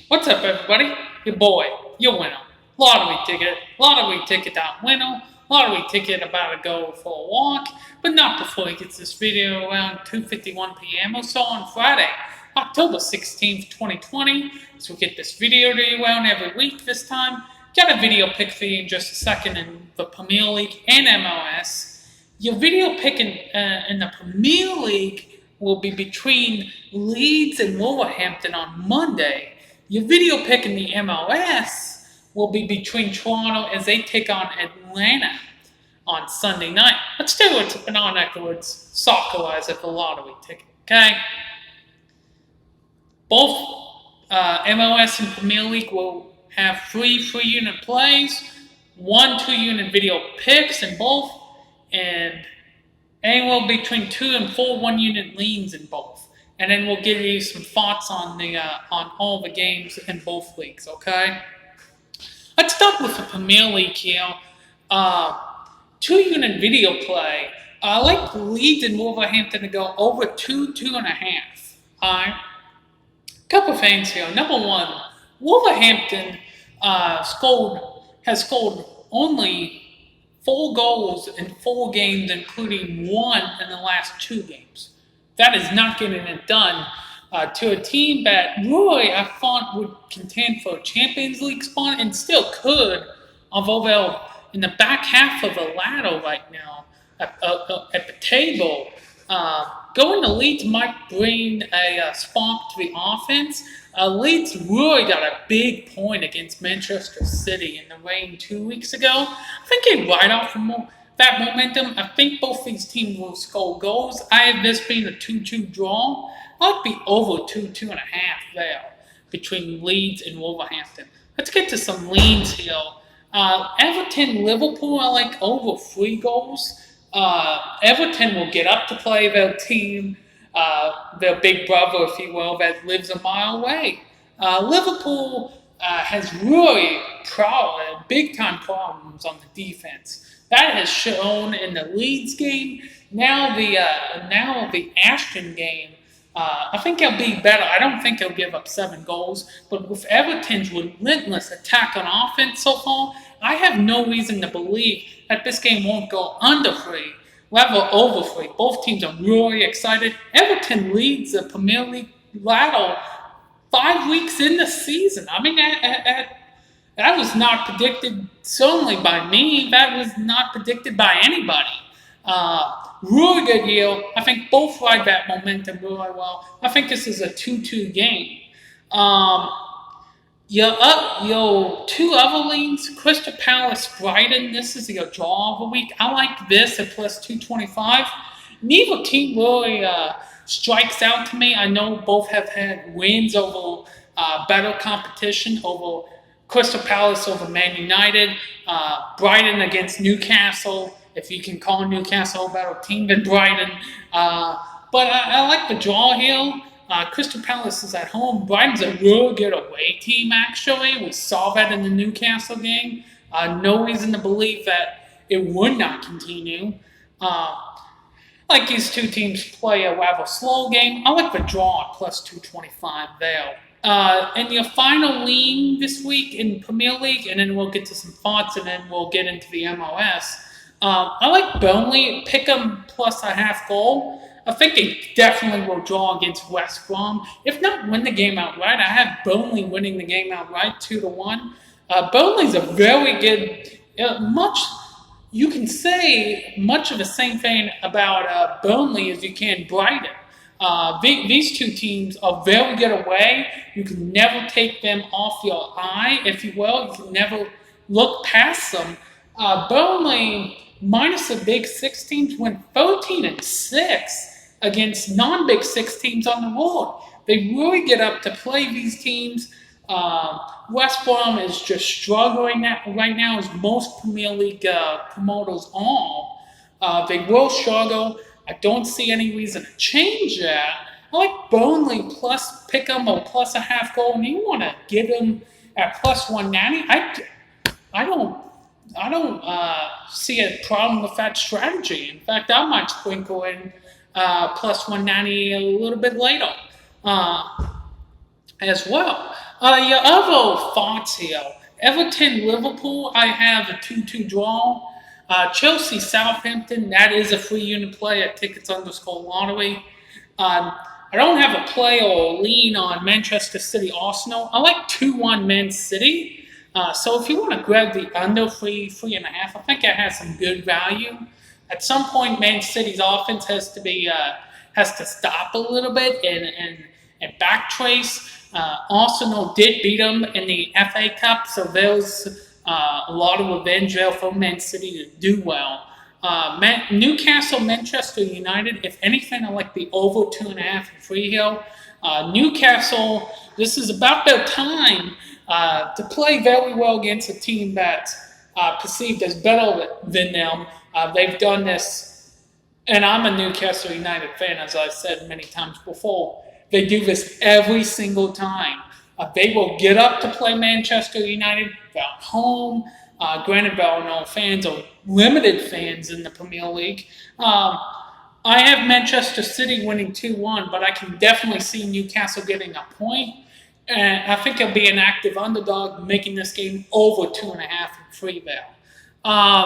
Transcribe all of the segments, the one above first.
What's up, everybody? Your boy, your winner. Lottery ticket, lotteryticket.winner, lottery ticket about to go for a walk, but not before he gets this video around 2:51 p.m. or so on Friday, October 16th, 2020. So we get this video to you around every week this time. Got a video pick for you in just a second in the Premier League and MLS. Your video pick in the Premier League will be between Leeds and Wolverhampton on Monday. Your video pick in the MLS will be between Toronto as they take on Atlanta on Sunday night. Let's do what's been on afterwards, soccer-wise at the lottery ticket, okay? Both MLS and Premier League will have 3 3-unit plays, 1 2-unit video picks in both, and anywhere between 2 and 4 1-unit leans in both. And then we'll give you some thoughts on all the games in both leagues, okay? Let's start with the Premier League here. 2-unit video play. I like Leeds and Wolverhampton to go over 2.5. Alright? Couple things here. Number one, Wolverhampton has scored only 4 goals in 4 games, including 1 in the last 2 games. That is not getting it done to a team that really I thought would contend for a Champions League spot and still could, although they're in the back half of the ladder right now at the table. Going to Leeds might bring a spark to the offense. Leeds really got a big point against Manchester City in the rain 2 weeks ago. I think they ride off that momentum. I think both these teams will score goals. I have this being a 2-2 draw. I'd be over 2.5 there between Leeds and Wolverhampton. Let's get to some leans here. Everton, Liverpool, I like over 3 goals. Everton will get up to play their team, their big brother, if you will, that lives a mile away. Liverpool has really big-time problems on the defense. That has shown in the Leeds game. Now the Ashton game, I think he'll be better. I don't think he'll give up 7 goals. But with Everton's relentless attack on offense so far, I have no reason to believe that this game won't go under 3, rather over 3. Both teams are really excited. Everton leads the Premier League ladder 5 weeks in the season. I mean, that was not predicted certainly by me. That was not predicted by anybody. Really good year. I think both ride that momentum really well. I think this is a 2-2 game. Your 2 other leans, Crystal Palace, Brighton. This is your draw of the week. I like this at plus 225. Neither team really strikes out to me. I know both have had wins over better competition, over Crystal Palace over Man United, Brighton against Newcastle, if you can call Newcastle a better team than Brighton. But I like the draw here. Crystal Palace is at home. Brighton's a really good away team, actually. We saw that in the Newcastle game. No reason to believe that it would not continue. Like these 2 teams play a rather slow game. I like the draw at plus 225 there. And your final lean this week in Premier League, and then we'll get to some thoughts, and then we'll get into the MLS. I like Burnley, pick them plus a half goal. I think they definitely will draw against West Brom. If not win the game outright, I have Burnley winning the game outright 2-1. Burnley's a very good, you can say much of the same thing about Burnley as you can Brighton. These 2 teams are very good away. You can never take them off your eye, if you will. You can never look past them. Burnley, minus the Big 6 teams, went 13-6 against non-Big 6 teams on the road. They really get up to play these teams. West Brom is just struggling right now, as most Premier League promoters are. They will struggle. I don't see any reason to change that. I like Burnley plus pick them or plus a half goal, and you want to get them at plus 190. I don't see a problem with that strategy. In fact, I might sprinkle in plus 190 a little bit later as well. Your other thoughts here. Everton, Liverpool, I have a 2-2 draw. Chelsea, Southampton, that is a free unit play at tickets underscore lottery. I don't have a play or lean on Manchester City, Arsenal. I like 2-1 Man City. So if you want to grab the under 3.5, I think it has some good value. At some point, Man City's offense has to stop a little bit and backtrace. Arsenal did beat them in the FA Cup, so there's a lot of revenge there for Man City to do well. Newcastle, Manchester United, if anything, I like the over 2.5 in free hill. Newcastle, this is about their time to play very well against a team that's perceived as better than them. They've done this, and I'm a Newcastle United fan, as I've said many times before. They do this every single time. They will get up to play Manchester United. They're at home. Granted, there are no fans or limited fans in the Premier League. I have Manchester City winning 2-1, but I can definitely see Newcastle getting a point. And I think it'll be an active underdog, making this game over 2.5 in free there.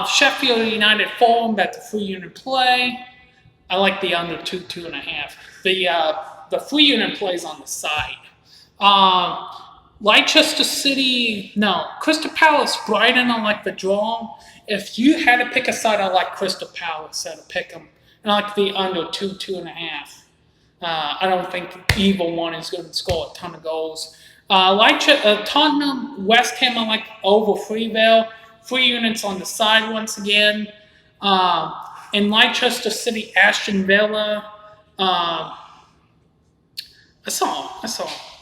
Sheffield United, Fulham, that's a free unit play. I like the under 2.5. The free unit plays on the side. Leicester City, no. Crystal Palace, Brighton, I like the draw. If you had to pick a side, I like Crystal Palace at a pick 'em. And I like the under 2.5. I don't think either one is going to score a ton of goals. Tottenham, West Ham, I like over 3 there. 3 units on the side once again. In Leicester City, Aston Villa, I saw a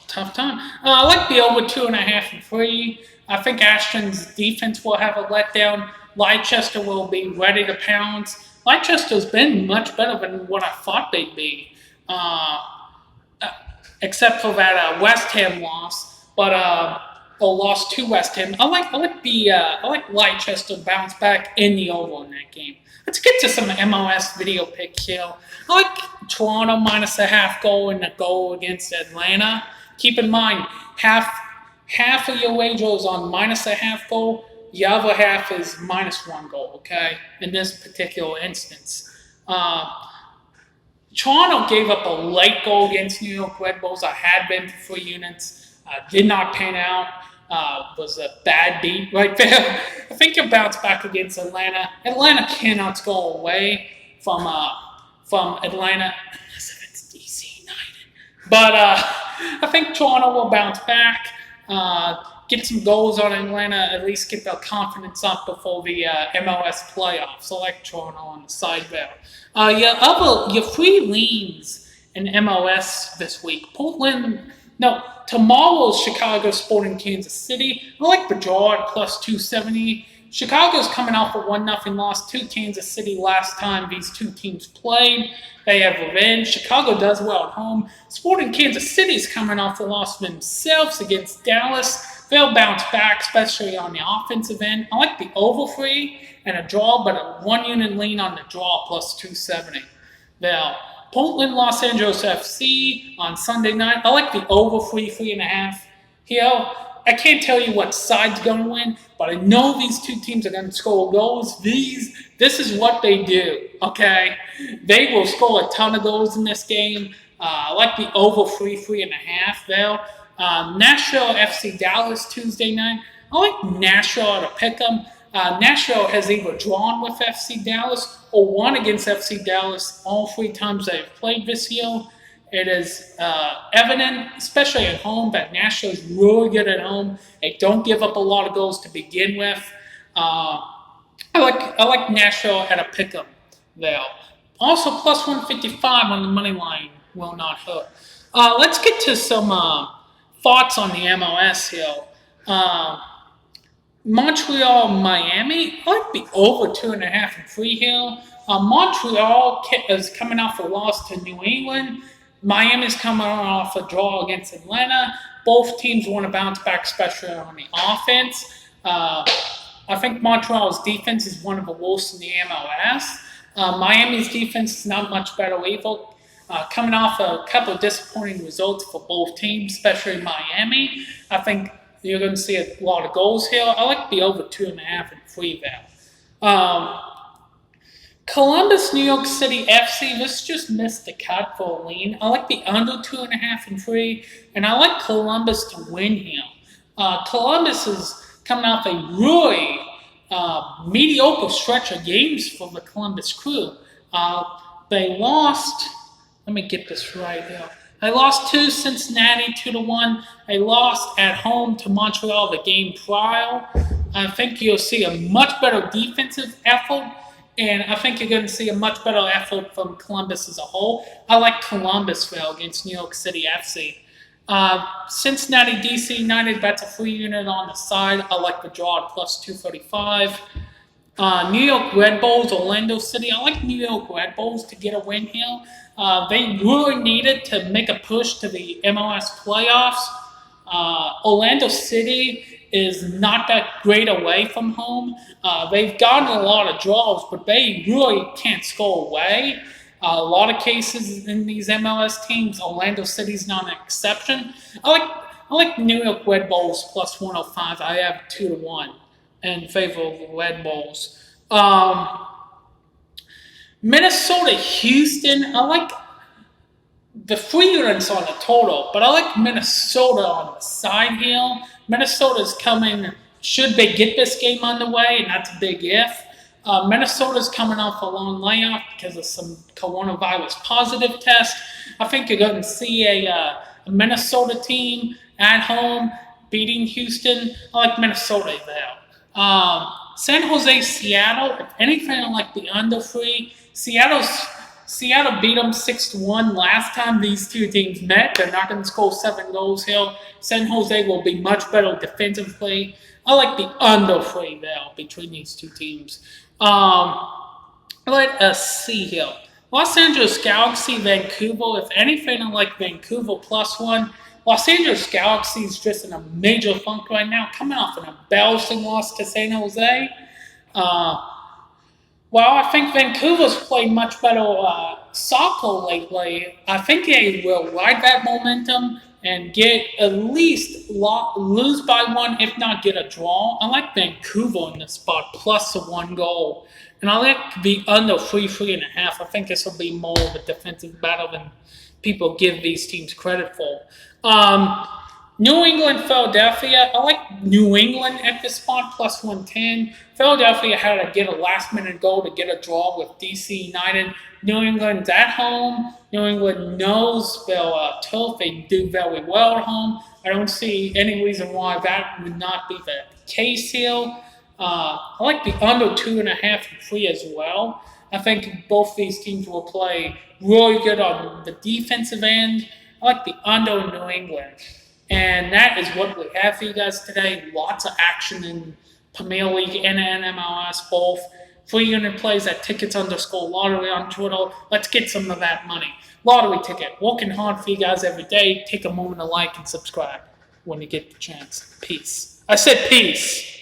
tough time. I like the over 2.5 and 3. I think Ashton's defense will have a letdown. Leicester will be ready to pounce. Leicester's been much better than what I thought they'd be, except for that West Ham loss. But or lost to West Ham. I like Leicester to bounce back in the over in that game. Let's get to some MLS video picks here. I like Toronto minus a half goal and a goal against Atlanta. Keep in mind, half of your wager is on minus a half goal. The other half is minus 1 goal, okay, in this particular instance. Toronto gave up a late goal against New York Red Bulls. I had been for 3 units. Did not pan out. Was a bad beat right there. I think you'll bounce back against Atlanta. Atlanta cannot score away from Atlanta, unless if it's DC United. But I think Toronto will bounce back, get some goals on Atlanta, at least get their confidence up before the MLS playoffs. So I like Toronto on the side there. Your free leans in MLS this week. Tomorrow's Chicago Sporting Kansas City. I like the draw at plus 270. Chicago's coming off a 1-0 loss to Kansas City last time these two teams played. They have revenge. Chicago does well at home. Sporting Kansas City's coming off a loss themselves against Dallas. They'll bounce back, especially on the offensive end. I like the over 3 and a draw, but a 1 unit lean on the draw plus 270. Now, Portland, Los Angeles FC on Sunday night. I like the over 3.5 here. I can't tell you what side's going to win, but I know these two teams are going to score goals. This is what they do, okay? They will score a ton of goals in this game. I like the over 3.5 there. Nashville FC Dallas Tuesday night. I like Nashville to pick them. Nashville has either drawn with FC Dallas or won against FC Dallas all 3 times they've played this year. It is evident, especially at home, that Nashville is really good at home. They don't give up a lot of goals to begin with. I like Nashville at a pick'em there. Also, plus 155 on the money line will not hurt. Let's get to some thoughts on the MLS here. Montreal, Miami. I like the over 2.5 in free here. Montreal is coming off a loss to New England. Miami's coming off a draw against Atlanta. Both teams want to bounce back, especially on the offense. I think Montreal's defense is one of the worst in the MLS. Miami's defense is not much better either. Coming off a couple of disappointing results for both teams, especially Miami. I think you're going to see a lot of goals here. I like the over 2.5 and 3 there. Columbus, New York City FC. This just missed the cut for a lean. I like the under 2.5 and 3, and I like Columbus to win here. Columbus is coming off a really mediocre stretch of games for the Columbus Crew. They lost. Let me get this right here. They lost to Cincinnati 2-1. They lost at home to Montreal the game prior. I think you'll see a much better defensive effort, and I think you're going to see a much better effort from Columbus as a whole. I like Columbus though against New York City FC. Cincinnati DC United, that's a free unit on the side. I like the draw at plus 235. New York Red Bulls, Orlando City. I like New York Red Bulls to get a win here. They really needed to make a push to the MLS playoffs. Orlando City is not that great away from home. They've gotten a lot of draws, but they really can't score away. A lot of cases in these MLS teams, Orlando City's not an exception. I like New York Red Bulls plus 105. I have 2-1 in favor of the Red Bulls. Minnesota, Houston. I like the free units on the total, but I like Minnesota on the side here. Minnesota's coming. Should they get this game underway, and that's a big if. Minnesota's coming off a long layoff because of some coronavirus positive test. I think you're going to see a Minnesota team at home beating Houston. I like Minnesota there. San Jose, Seattle. If anything, I like the under 3. Seattle beat them 6-1 last time these two teams met. They're not going to score 7 goals here. San Jose will be much better defensively. I like the under 3 there between these two teams. Let us see here. Los Angeles Galaxy, Vancouver. If anything, I like Vancouver plus 1. Los Angeles Galaxy is just in a major funk right now, coming off an embarrassing loss to San Jose. Well, I think Vancouver's played much better soccer lately. I think they will ride that momentum and get at least lose by 1, if not get a draw. I like Vancouver in this spot, plus a 1 goal. And I like the under 3.5. I think this will be more of a defensive battle than people give these teams credit for. New England, Philadelphia. I like New England at this spot, plus 110. Philadelphia had to get a last-minute goal to get a draw with DC United. New England's at home. New England knows their turf. They do very well at home. I don't see any reason why that would not be the case here. I like the under 2.5 and 3 as well. I think both these teams will play really good on the defensive end. I like the under in New England. And that is what we have for you guys today. Lots of action in Premier League and MLS, both. Free unit plays at tickets_lottery on Twitter. Let's get some of that money. Lottery ticket. Working hard for you guys every day. Take a moment to like and subscribe when you get the chance. Peace. I said peace.